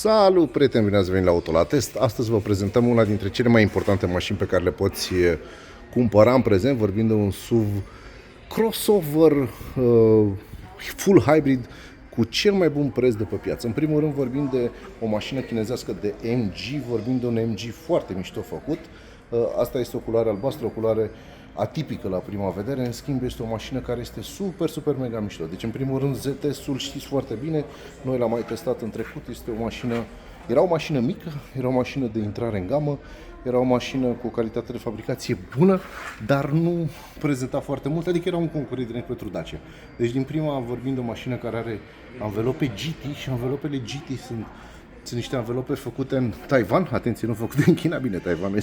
Salut, prieteni, bine ați venit la Auto la Test. Astăzi vă prezentăm una dintre cele mai importante mașini pe care le poți cumpăra în prezent, vorbind de un SUV crossover full hybrid cu cel mai bun preț de pe piață. În primul rând vorbim de o mașină chinezească de MG, vorbim de un MG foarte mișto făcut. Asta este o culoare albastră, o culoare atipică la prima vedere, în schimb este o mașină care este super mega mișto. Deci în primul rând ZS-ul știți foarte bine, noi l-am mai testat în trecut, este o mașină, era o mașină mică, era o mașină de intrare în gamă, era o mașină cu o calitate de fabricație bună, dar nu prezenta foarte mult, adică era un concurent direct pentru Dacia. Deci din prima vorbim de o mașină care are anvelope GT și anvelopele GT sunt niște anvelope făcute în Taiwan, atenție, nu făcute în China, bine, Taiwan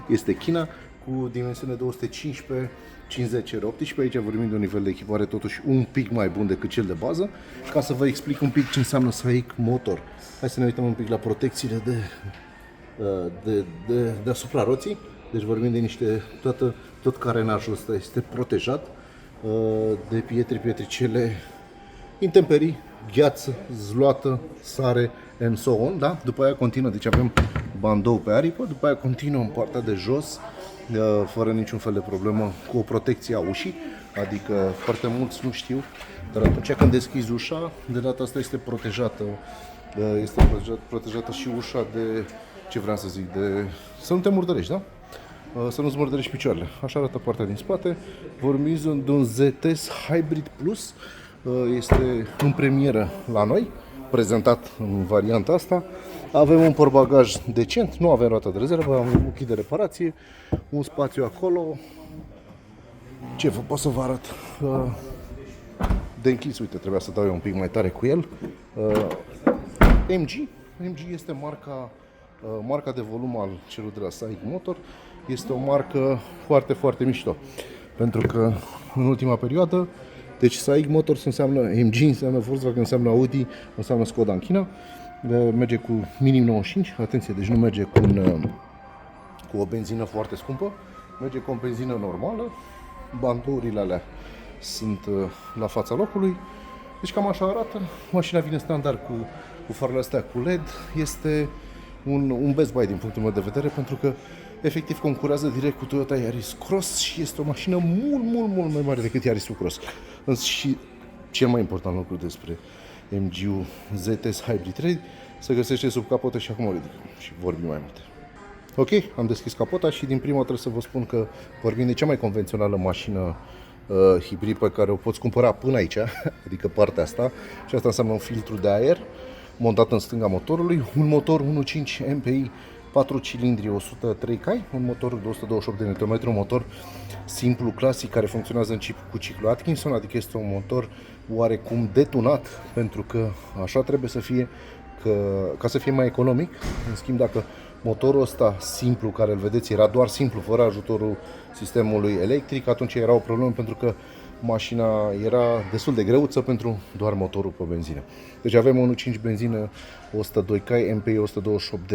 este China, cu dimensiune 215, 50 R18, aici vorbim de un nivel de echipare totuși un pic mai bun decât cel de bază. Ca să vă explic un pic ce înseamnă SAIC motor, hai să ne uităm un pic la protecțiile deasupra roții. Deci vorbim de niște, tot carenajul ăsta este protejat de pietricele, intemperii, gheață, zloată, sare, and so on, da? După aia continuă, deci avem bandou pe aripă, după aia continuă în partea de jos, fără niciun fel de problemă, cu o protecție a ușii, adică foarte mulți nu știu, dar atunci când deschizi ușa, de data asta este protejată, și ușa de, ce vreau să zic, de să nu te murdărești, da? Să nu-ți murdărești picioarele. Așa arată partea din spate. Vorbim de un ZS Hybrid Plus, este în premieră la noi, prezentat în varianta asta. Avem un portbagaj decent, nu avem roată de rezervă, avem un kit de reparație, un spațiu acolo. Ce pot să vă arăt? De închis, uite, trebuia să dau eu un pic mai tare cu el. MG este marca de volum al celor de la SAIC Motor. Este o marcă foarte mișto, pentru că în ultima perioadă, deci SAIC Motors înseamnă MG, înseamnă Volkswagen, înseamnă Audi, înseamnă Skoda în China. Merge cu minim 95, atenție, deci nu merge cu o benzină foarte scumpă, merge cu o benzină normală, bandourile alea sunt la fața locului, deci cam așa arată. Mașina vine standard cu farele astea cu LED, este un best buy din punctul meu de vedere, pentru că efectiv concurează direct cu Toyota Yaris Cross și este o mașină mult mai mare decât Yaris Cross. Și cel mai important lucru despre MG-ul ZS Hybrid 3 se găsește sub capotă și acum o ridic și vorbim mai multe. Ok, am deschis capota și din prima trebuie să vă spun că vorbim de cea mai convențională mașină hibrid pe care o poți cumpăra până aici, adică partea asta, și asta înseamnă un filtru de aer montat în stânga motorului, un motor 1.5 MPI 4 cilindri, 103 cai, un motor de 128 de Nm, un motor simplu, clasic, care funcționează cu ciclu Atkinson, adică este un motor oarecum detunat, pentru că așa trebuie să fie, ca să fie mai economic. În schimb, dacă motorul ăsta simplu, care îl vedeți, era doar simplu, fără ajutorul sistemului electric, atunci era o problemă, pentru că mașina era destul de greuță pentru doar motorul pe benzină. Deci avem 1.5 benzină, 102 cai, MPI 128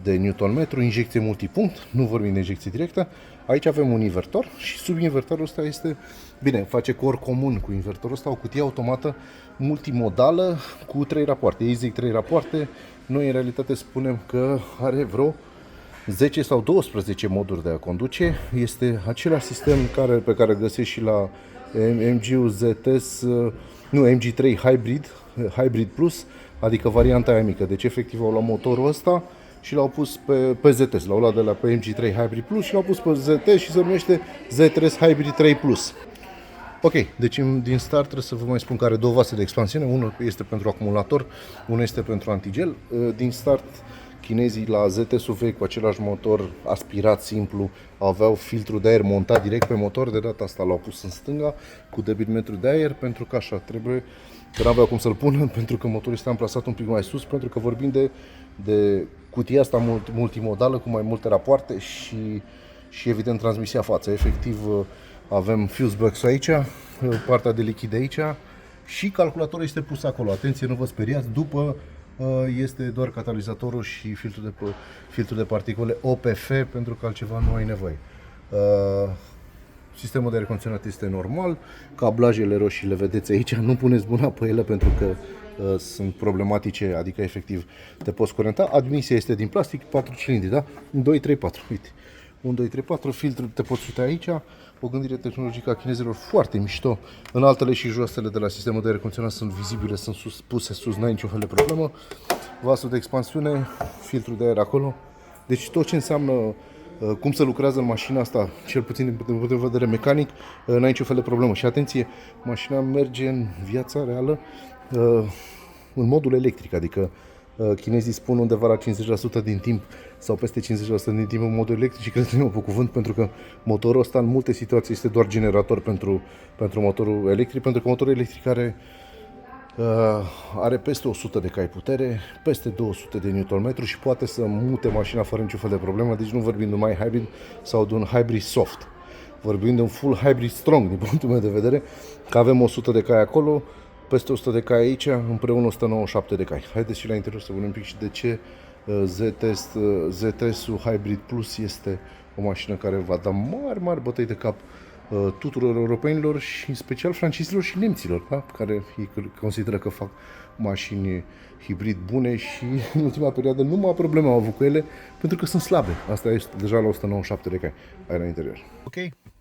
de Nm, injecție multipunct, nu vorbim de injecție directă. Aici avem un invertor și sub invertorul ăsta este, bine, face cor comun cu invertorul ăsta, o cutie automată multimodală cu 3 rapoarte. Ei zic 3 rapoarte, noi în realitate spunem că are vreo 10 sau 12 moduri de a conduce. Este același sistem pe care îl găsești și la MG-ul ZS, nu, MG3 Hybrid Plus, adică varianta aia mică. Deci efectiv au luat motorul ăsta și l-au pus pe ZS, l-au luat de la pe MG3 Hybrid Plus și l-au pus pe ZS și se numește Z3 Hybrid 3 Plus. Ok, deci din start trebuie să vă mai spun că are două vase de expansiune, unul este pentru acumulator, unul este pentru antigel. Din start, chinezii la ZS-ul vechi cu același motor aspirat simplu aveau filtru de aer montat direct pe motor, de data asta l-au pus în stânga cu debimetru de aer, pentru că așa trebuie, că n-aveau cum să-l pună, pentru că motorul este amplasat un pic mai sus, pentru că vorbim de cutia asta multimodală cu mai multe rapoarte și evident transmisia față. Efectiv avem fuse box aici, partea de lichid aici și calculatorul este pus acolo. Atenție, nu vă speriați, după este doar catalizatorul și filtrul de particule OPF, pentru că altceva nu ai nevoie. Sistemul de aer condiționat este normal, cablajele roșii le vedeți aici, nu puneți mâna pe ele pentru că sunt problematice, adică efectiv te poți curenta. Admisia este din plastic, 4 cilindri, da? 1, 2, 3, 4, uite. 1, 2, 3, 4, filtrul te poți uita aici. O gândire tehnologică a chinezilor foarte mișto. Înaltele și joasele de la sistemul de aer condiționat sunt vizibile, sunt puse sus, n-ai niciun fel de problemă. Vasul de expansiune, filtrul de aer acolo. Deci tot ce înseamnă cum se lucrează în mașina asta, cel puțin din punct de vedere mecanic, n-ai niciun fel de problemă. Și atenție, mașina merge în viața reală în modul electric, adică chinezii spun undeva la 50% din timp sau peste 50% din timp în modul electric și cred-mă pe cuvânt, pentru că motorul ăsta în multe situații este doar generator pentru motorul electric, pentru că motorul electric are peste 100 de cai putere, peste 200 de Nm și poate să mute mașina fără niciun fel de problemă. Deci nu vorbim de un mai hybrid sau de un hybrid soft, vorbim de un full hybrid strong din punctul meu de vedere, că avem 100 de cai acolo, peste 100 de cai aici, împreună 197 de cai. Haideți și la interior să vedem un pic și de ce ZS-ul Hybrid Plus este o mașină care va da mari bătăi de cap tuturor europenilor și în special francizilor și nemților, da? Care consideră că fac mașini hibrid bune și în ultima perioadă numai probleme au avut cu ele pentru că sunt slabe. Asta este deja la 197 de cai ai la interior. Ok,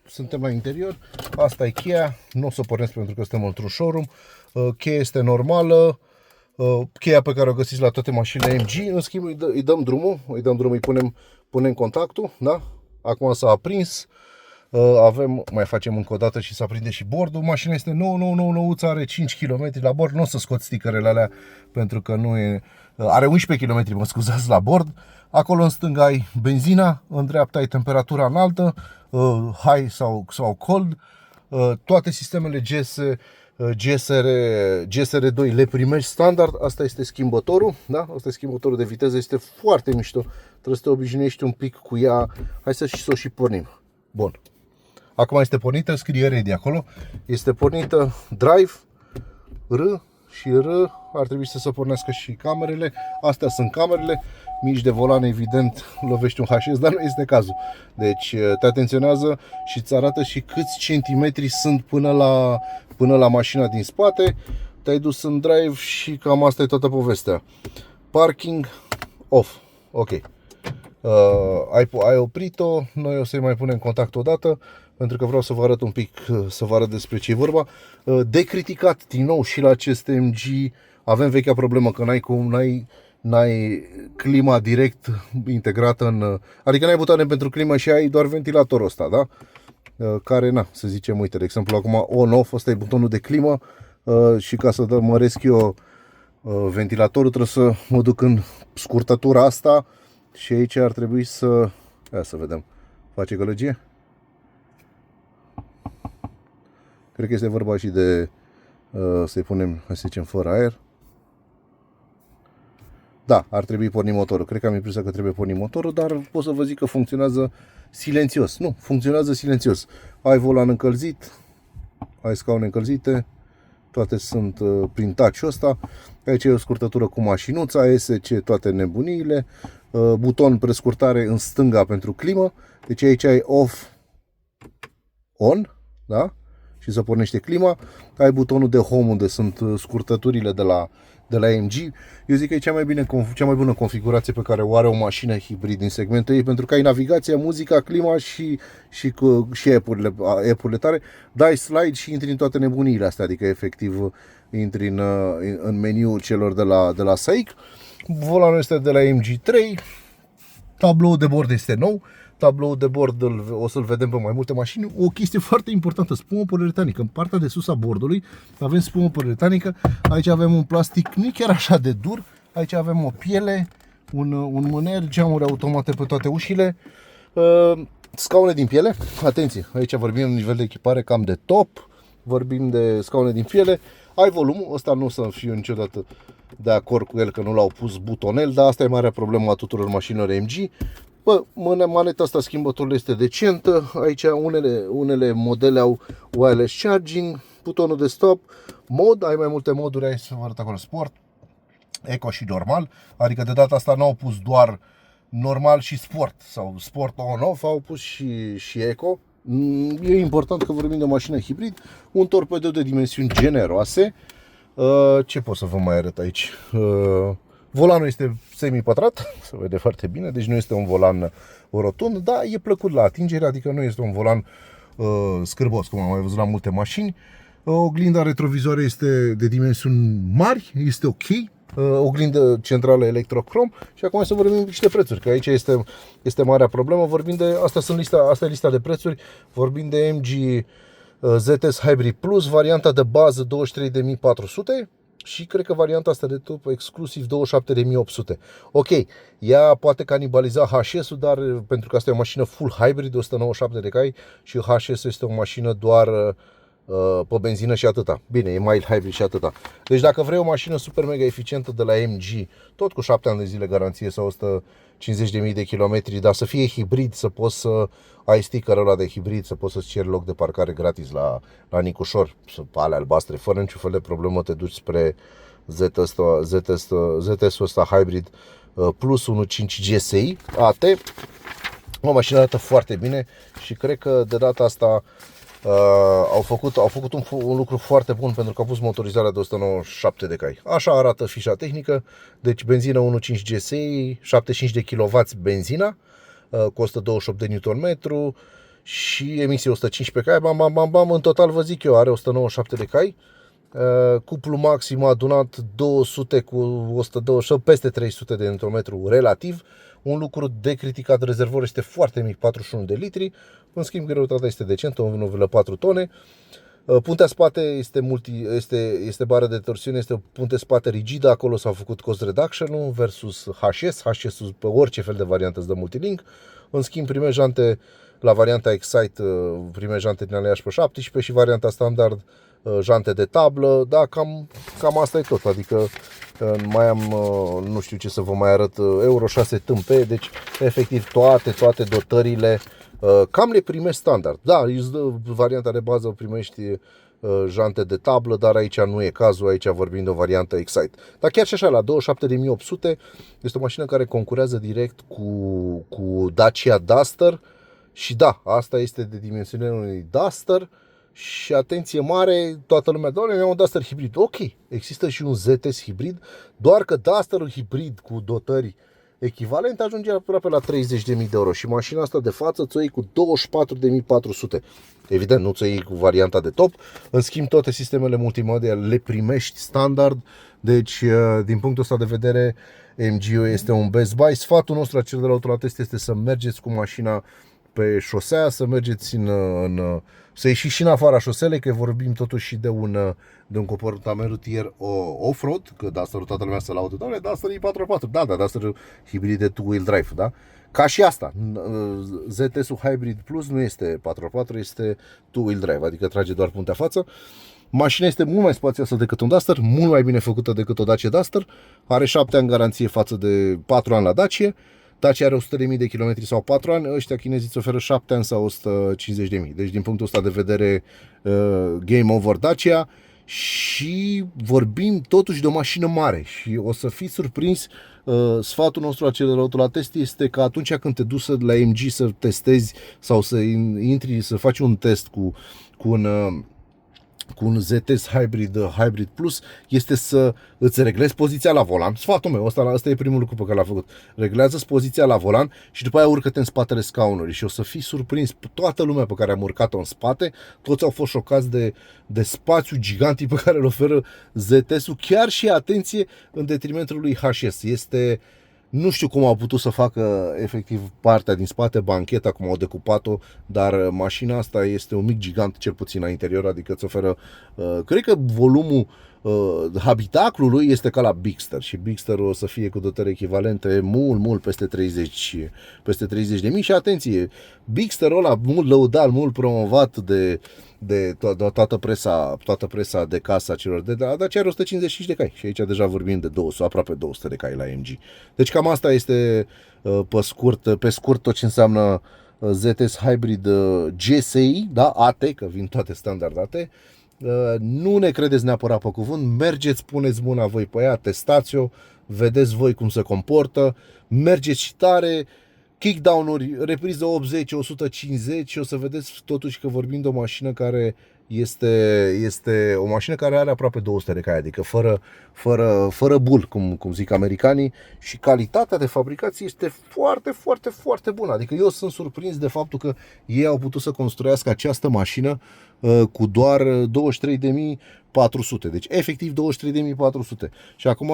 suntem la interior. Asta e cheia. Nu o să o pornesc pentru că suntem într-un showroom. Cheia este normală. Cheia pe care o găsiți la toate mașinile MG. În schimb îi dăm drumul, îi punem contactul, da? Acum s-a aprins. Mai facem încă o dată și se aprinde și bordul. Mașina este nouă, are 5 km la bord. Nu o să scot stickerele alea pentru că nu e... Are 11 km, mă scuzați, la bord. Acolo în stânga ai benzina, în dreapta ai temperatura înaltă, high sau cold. Toate sistemele GSR2 le primești standard. Asta este schimbătorul, da? Asta e schimbătorul de viteză, este foarte mișto. Trebuie să te obișnuiești un pic cu ea. Hai să o și pornim. Bun. Acum este pornită, scrie ready acolo. Este pornită drive, R și R. Ar trebui să se pornească și camerele. Astea sunt camerele. Mici de volan, evident, lovești un HS, dar nu este cazul. Deci te atenționează și îți arată și câți centimetri sunt până la mașina din spate. Te-ai dus în drive și cam asta e toată povestea. Parking off. Ok. Ai oprit-o. Noi o să-i mai punem contact o dată pentru că vreau să vă arăt un pic, să vă arăt despre ce e vorba. De criticat din nou și la acest MG avem vechea problemă că n-ai clima direct integrată în... Adică n-ai butoane pentru climă și ai doar ventilatorul ăsta, da? Care, să zicem, uite, de exemplu, acum on-off, ăsta e butonul de climă și ca să măresc eu ventilatorul trebuie să mă duc în scurtătura asta și aici ar trebui să... Ia să vedem. Face gălăgie? Cred că este vorba și de să-i punem, să zicem, fără aer. Da, ar trebui porni motorul. Cred că am impresia că trebuie porni motorul, dar pot să vă zic că funcționează silențios. Nu, funcționează silențios. Ai volan încălzit, ai scaune încălzite, toate sunt prin touch-ul ăsta. Aici e o scurtătură cu mașinuța, ESC, toate nebuniile. Buton prescurtare în stânga pentru climă. Deci aici ai off, on, da? Și se pornește clima. Ai butonul de home unde sunt scurtăturile de la MG. Eu zic că e cea mai bună configurație pe care o are o mașină hibrid din segmentul ei, pentru că ai navigația, muzica, clima și app-urile tale. Dai slide și intri în toate nebuniile astea, adică efectiv intri în meniul celor de la SAIC. Volanul este de la MG3. Tabloul de bord este nou. Tabloul de bord o să-l vedem pe mai multe mașini. O chestie foarte importantă, spumă poliuretanică. În partea de sus a bordului avem spumă poliuretanică. Aici avem un plastic nu chiar așa de dur. Aici avem o piele, un mâner, geamuri automate pe toate ușile, scaune din piele. Atenție, aici vorbim în nivel de echipare cam de top. Vorbim de scaune din piele. Ai volumul, ăsta nu o să fiu niciodată de acord cu el că nu l-au pus butonel, dar asta e marea problemă a tuturor mașinilor MG. Bă, maneta asta schimbătorului este decentă. Aici unele modele au wireless charging, butonul de stop, mod, ai mai multe moduri, aici să vă arăt acolo, sport, eco și normal. Adică de data asta n-au pus doar normal și sport sau sport on-off, au pus și eco. E important că vorbim de o mașină hibrid, un torpedou de dimensiuni generoase. Ce pot să vă mai arăt aici? Volanul este semi-pătrat, se vede foarte bine, deci nu este un volan rotund, dar e plăcut la atingere, adică nu este un volan scârbos, cum am mai văzut la multe mașini. Oglinda retrovizoară este de dimensiuni mari, este ok. Oglindă centrală electrocrom. Și acum să vorbim niște prețuri, că aici este marea problemă. Vorbim de, asta e lista de prețuri. Vorbim de MG ZS Hybrid Plus, varianta de bază 23.400 și cred că varianta asta de top exclusiv 27.800. Ok, ea poate canibaliza HS-ul, dar pentru că asta e o mașină full hybrid de 197 de cai și HS este o mașină doar pe benzină și atâta. Bine, e mild hybrid și atâta. Deci dacă vrei o mașină super mega eficientă de la MG, tot cu 7 ani de zile garanție sau 150.000 de kilometri, dar să fie hibrid, să poți să ai stickerul ăla de hibrid, să poți să-ți ceri loc de parcare gratis la Nicușor, pe alea albastre, fără niciun fel de problemă te duci spre ZS-ul ăsta hybrid plus 1.5 GSI AT. O mașină arată foarte bine și cred că de data asta au făcut un lucru foarte bun, pentru că au pus motorizarea de 197 de cai. Așa arată fișa tehnică. Deci benzină 1.5 GSI, 75 de kW benzina, costă 28 de Nm și emisie 115 cai. Bam. În total vă zic eu, are 197 de cai. Cuplu maxim adunat 200 cu 120, peste 300 de Nm relativ. Un lucru de criticat, rezervorul este foarte mic, 41 de litri. În schimb, greutatea este decentă, 1,4 tone. Puntea spate este bară de torsiune, este o punte spate rigidă. Acolo s-a făcut cost reduction versus HS-ul pe orice fel de variantă îți dă multilink. În schimb, primești jante la varianta Excite, primești jante din alea pe 17 și varianta standard jante de tablă. Da, cam asta e tot. Adică mai am, nu știu ce să vă mai arăt, Euro 6 tâmpe, deci efectiv toate dotările cam le primești standard. Da, varianta de bază primești jante de tablă, dar aici nu e cazul, aici vorbim de o variantă Excite. Dar chiar și așa, la 27.800 este o mașină care concurează direct cu Dacia Duster și da, asta este de dimensiunea unui Duster. Și atenție mare, toată lumea, doamne, e un Duster hibrid. Ok, există și un ZS hibrid, doar că Dusterul hibrid cu dotări echivalente ajunge aproape la 30.000 de euro și mașina asta de față ți-o iei cu 24.400. Evident, nu ți-o iei cu varianta de top. În schimb, toate sistemele multimedia le primești standard. Deci, din punctul ăsta de vedere, MG-ul este un best buy. Sfatul nostru, acel de la Autolatest, este să mergeți cu mașina pe șosea, să mergeți să ieșiți și în afara șoselei, că vorbim totuși de un comportament rutier off-road, că Duster-ul toată lumea să laudă, doamne, Duster e 4x4, da, Duster hibrid de two-wheel drive, da? Ca și asta, ZS-ul Hybrid Plus nu este 4x4, este two-wheel drive, adică trage doar puntea față. Mașina este mult mai spațioasă decât un Duster, mult mai bine făcută decât o Dacia Duster, are 7 ani garanție față de 4 ani la Dacia. Dacia are 100.000 de kilometri sau 4 ani, ăștia chinezii îți oferă 7 ani sau 150.000. Deci din punctul ăsta de vedere, game over Dacia și vorbim totuși de o mașină mare și o să fiți surprins. Sfatul nostru acel de la Autolatest este că atunci când te duci la MG să testezi sau să intri, să faci un test cu un ZS Hybrid Plus, este să îți reglezi poziția la volan. Sfatul meu, ăsta e primul lucru pe care l-am făcut. Reglează-ți poziția la volan și după aia urcă-te în spatele scaunului și o să fii surprins. Toată lumea pe care am urcat-o în spate, toți au fost șocați de spațiu gigantic pe care îl oferă ZS-ul, chiar și, atenție, în detrimentul lui HS. Nu știu cum au putut să facă efectiv partea din spate, bancheta, cum au decupat-o, dar mașina asta este un mic gigant, cel puțin la interior, adică îți oferă, cred că volumul habitaclului este ca la Bigster și Bigsterul o să fie cu dotări echivalente mult peste 30.000 și atenție, Bigsterul ăla mult lăudat, mult promovat de toată presa de casă a celor de la Dacia are 155 de cai și aici deja vorbim de 200, aproape 200 de cai la MG. Deci cam asta este pe scurt tot ce înseamnă ZS Hybrid GSI, da, AT, că vin toate standardate. Nu ne credeți neapărat pe cuvânt, mergeți, puneți mâna voi pe ea, testați-o, vedeți voi cum se comportă, mergeți și tare, kickdown-uri, repriză 80, 150 și o să vedeți totuși că vorbim de o mașină care este o mașină care are aproape 200 de cai, adică fără bul, cum zic americanii, și calitatea de fabricație este foarte, foarte, foarte bună. Adică eu sunt surprins de faptul că ei au putut să construiască această mașină cu doar 23.400. Deci efectiv 23.400. Și acum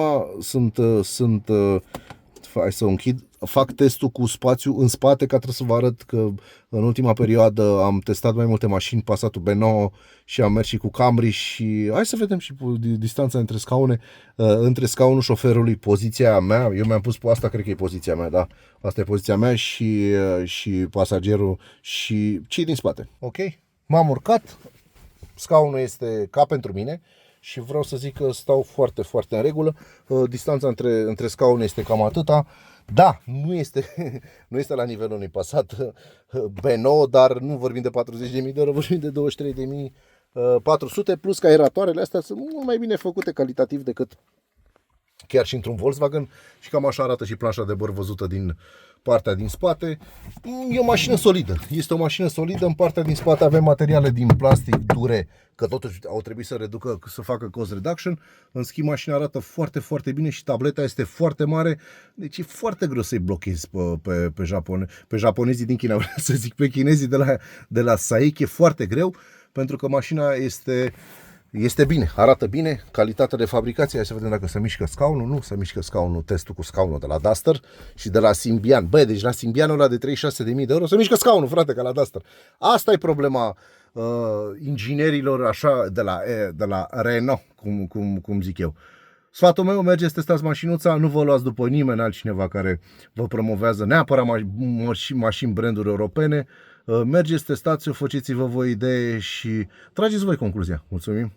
hai să o închid. Fac testul cu spațiu în spate, ca trebuie să vă arăt că în ultima perioadă am testat mai multe mașini, Passatul B9 și am mers și cu Camry și hai să vedem și distanța între scaune, între scaunul șoferului, poziția mea, eu mi-am pus pe asta, cred că e poziția mea, da, asta e poziția mea și pasagerul și cei din spate. Ok? M-am urcat, scaunul este ca pentru mine și vreau să zic că stau foarte, foarte în regulă. Distanța între scaune este cam atâta. Da, nu este la nivelul unui Passat B9, dar nu vorbim de 40.000 de euro, vorbim de 23.400, plus că aeratoarele astea sunt mult mai bine făcute calitativ decât chiar și într-un Volkswagen și cam așa arată și planșa de băr văzută din partea din spate. E o mașină solidă, este o mașină solidă. În partea din spate avem materiale din plastic dure, că totuși au trebuit să facă cost reduction. În schimb, mașina arată foarte, foarte bine și tableta este foarte mare, deci e foarte greu să-i blochezi pe japonezii din China, să zic, pe chinezii de la SAIC, e foarte greu, pentru că mașina este bine, arată bine, calitatea de fabricație. Hai să vedem dacă se mișcă scaunul. Nu se mișcă scaunul, testul cu scaunul de la Duster și de la Symbian. Băi, deci la Symbianul ăla de 36.000 de euro se mișcă scaunul, frate, ca la Duster. Asta e problema inginerilor așa de la Renault, cum zic eu. Sfatul meu, mergeți, testați mașinuța, nu vă luați după nimeni altcineva care vă promovează neapărat mașini branduri europene. Mergeți, testați-o, faceți-vă voi idee și trageți voi concluzia. Mulțumim!